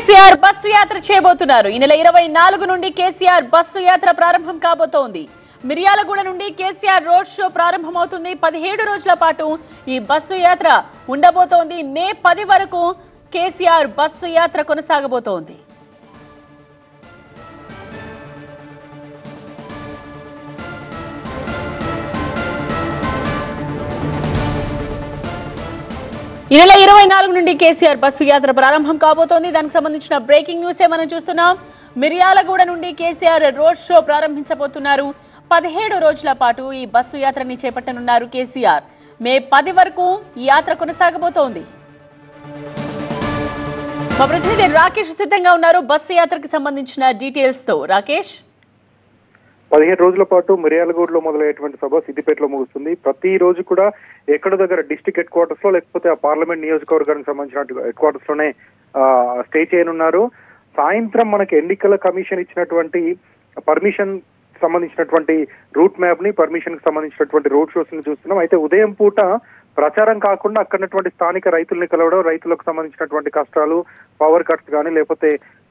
KCR bus యాత్ర చేయబోతున్నారు. ఈ నెల 24 నుండి కేసీఆర్ బస్సు యాత్ర ప్రారంభం కాబోతోంది. మిర్యాలగూడ నుండి కేసీఆర్ రోడ్ షో ప్రారంభమవుతుంది. 17 రోజుల పాటు ఈ బస్సు యాత్ర ఉండబోతోంది. మే 10 వరకు కేసీఆర్ బస్సు యాత్ర కొనసాగబోతోంది. ఈ నెల 24 నుండి కేసీఆర్ బస్సు యాత్ర ప్రారంభం కాబోతోంది. దానికి సంబంధించిన బ్రేకింగ్ న్యూస్ మనం చూస్తున్నాం. మిర్యాలగూడ నుండి కేసీఆర్ రోడ్ షో ప్రారంభించబోతున్నారు. 17 రోజుల పాటు ఈ బస్సు యాత్రని చేపట్టనున్నారు కేసీఆర్. మే 10 వరకు ఈ యాత్ర కొనసాగబోతోంది. మా ప్రతినిధి రాకేష్ సిద్ధంగా ఉన్నారు బస్సు యాత్రకు సంబంధించిన డీటెయిల్స్ తో. రాకేష్, 17 రోజుల పాటు మిర్యాలగూడలో మొదలయ్యేటువంటి సభ సిద్దిపేటలో ముగుస్తుంది. ప్రతి రోజు కూడా ఎక్కడో దగ్గర డిస్ట్రిక్ట్ హెడ్ క్వార్టర్స్ లో లేకపోతే ఆ పార్లమెంట్ నియోజకవర్గానికి సంబంధించిన హెడ్ క్వార్టర్స్ లోనే స్టే చేయనున్నారు. సాయంత్రం మనకి ఎన్నికల కమిషన్ ఇచ్చినటువంటి పర్మిషన్ సంబంధించినటువంటి రూట్ మ్యాప్ ని, పర్మిషన్ కి సంబంధించినటువంటి రోడ్ షోస్ ని చూస్తున్నాం. అయితే ఉదయం పూట ప్రచారం కాకుండా అక్కడటువంటి స్థానిక రైతుల్ని కలవడం, రైతులకు సంబంధించినటువంటి కష్టాలు, పవర్ కట్స్ కానీ లేకపోతే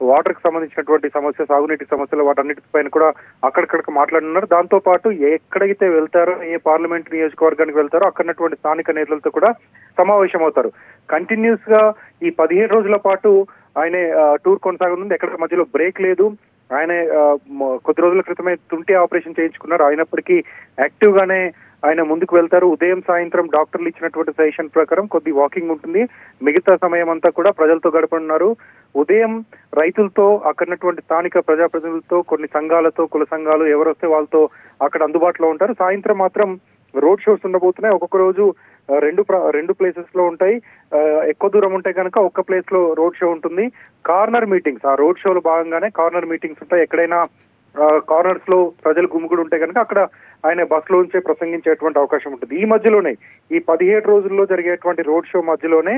వాటర్ కి సంబంధించినటువంటి సమస్య, సాగునీటి సమస్యలు, వాటన్నిటిపైన కూడా అక్కడికక్కడ మాట్లాడుతున్నారు. దాంతో పాటు ఎక్కడైతే వెళ్తారో, ఏ పార్లమెంట్ నియోజకవర్గానికి వెళ్తారో అక్కడటువంటి స్థానిక నేతలతో కూడా సమావేశం అవుతారు. కంటిన్యూస్ గా ఈ 17 రోజుల పాటు ఆయన టూర్ కొనసాగుతుంది. ఎక్కడ మధ్యలో బ్రేక్ లేదు. ఆయన కొద్ది రోజుల క్రితమే తుంటి ఆపరేషన్ చేయించుకున్నారు. అయినప్పటికీ యాక్టివ్ గానే ఆయన ముందుకు వెళ్తారు. ఉదయం సాయంత్రం డాక్టర్లు ఇచ్చినటువంటి సజెషన్ ప్రకారం కొద్ది వాకింగ్ ఉంటుంది. మిగతా సమయం అంతా కూడా ప్రజలతో గడపనున్నారు. ఉదయం రైతులతో, అక్కడటువంటి స్థానిక ప్రజాప్రతినిధులతో, కొన్ని సంఘాలతో, కుల సంఘాలు ఎవరు వస్తే వాళ్ళతో అక్కడ అందుబాటులో ఉంటారు. సాయంత్రం మాత్రం రోడ్ షోస్ ఉండబోతున్నాయి. ఒక్కొక్క రోజు రెండు ప్లేసెస్ లో ఉంటాయి. ఎక్కువ దూరం ఉంటే కనుక ఒక్క ప్లేస్ లో రోడ్ షో ఉంటుంది. కార్నర్ మీటింగ్స్, ఆ రోడ్ షోలో భాగంగానే కార్నర్ మీటింగ్స్ ఉంటాయి. ఎక్కడైనా కార్నర్స్ లో ప్రజలు గుమిగుడు ఉంటే కనుక అక్కడ ఆయన బస్ లోంచే ప్రసంగించేటువంటి అవకాశం ఉంటుంది. ఈ మధ్యలోనే ఈ 17 రోజుల్లో జరిగేటువంటి రోడ్ షో మధ్యలోనే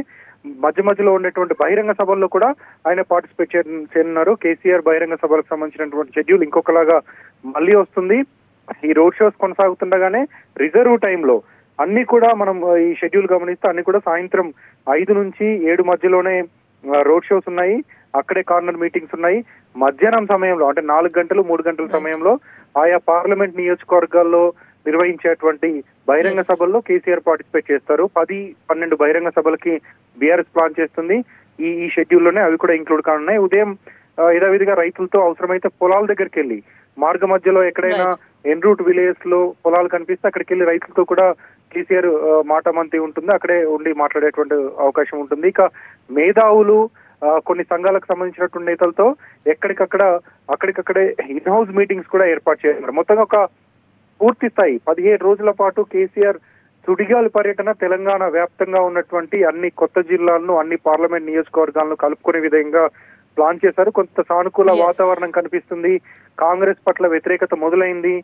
మధ్యలో ఉండేటువంటి బహిరంగ సభల్లో కూడా ఆయన పార్టిసిపేట్ చేయనున్నారు. కేసీఆర్ బహిరంగ సభలకు సంబంధించినటువంటి షెడ్యూల్ ఇంకొకలాగా మళ్ళీ వస్తుంది. ఈ రోడ్ షోస్ కొనసాగుతుండగానే రిజర్వ్ టైంలో అన్ని కూడా మనం ఈ షెడ్యూల్ గమనిస్తే అన్ని కూడా సాయంత్రం 5 నుంచి 7 మధ్యలోనే రోడ్ షోస్ ఉన్నాయి. అక్కడే కార్నర్ మీటింగ్స్ ఉన్నాయి. మధ్యాహ్నం సమయంలో అంటే 4 గంటలు 3 గంటల సమయంలో ఆయా పార్లమెంట్ నియోజకవర్గాల్లో నిర్వహించేటువంటి బహిరంగ సభల్లో కేసీఆర్ పార్టిసిపేట్ చేస్తారు. 10-12 బహిరంగ సభలకి బీఆర్ఎస్ ప్లాన్ చేస్తుంది. ఈ షెడ్యూల్లోనే అవి కూడా ఇంక్లూడ్ కానున్నాయి. ఉదయం యథావిధిగా రైతులతో అవసరమైతే పొలాల దగ్గరికి వెళ్ళి, మార్గ మధ్యలో ఎక్కడైనా ఎన్ రూట్ విలేజెస్ లో పొలాలు కనిపిస్తే అక్కడికి వెళ్ళి రైతులతో కూడా కేసీఆర్ మాటమంతి ఉంటుంది. అక్కడే ఉండి మాట్లాడేటువంటి అవకాశం ఉంటుంది. ఇక మేధావులు, కొన్ని సంఘాలకు సంబంధించినటువంటి నేతలతో అక్కడికక్కడే ఇన్ హౌస్ మీటింగ్స్ కూడా ఏర్పాటు చేస్తున్నారు. మొత్తంగా ఒక పూర్తి స్థాయి 17 రోజుల పాటు కేసీఆర్ సుడిగాలి పర్యటన తెలంగాణ వ్యాప్తంగా ఉన్నటువంటి అన్ని కొత్త జిల్లాలను, అన్ని పార్లమెంట్ నియోజకవర్గాలను కలుపుకునే విధంగా ప్లాన్ చేశారు. కొంత సానుకూల వాతావరణం కనిపిస్తుంది. కాంగ్రెస్ పట్ల వ్యతిరేకత మొదలైంది.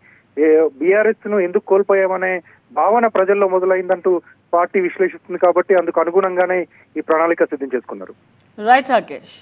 బీఆర్ఎస్ ను ఎందుకు కోల్పోయామనే భావన ప్రజల్లో మొదలైందంటూ పార్టీ విశ్లేషిస్తుంది. కాబట్టి అందుకు అనుగుణంగానే ఈ ప్రణాళిక సిద్ధం చేసుకున్నారు. రైట్ రాకేష్.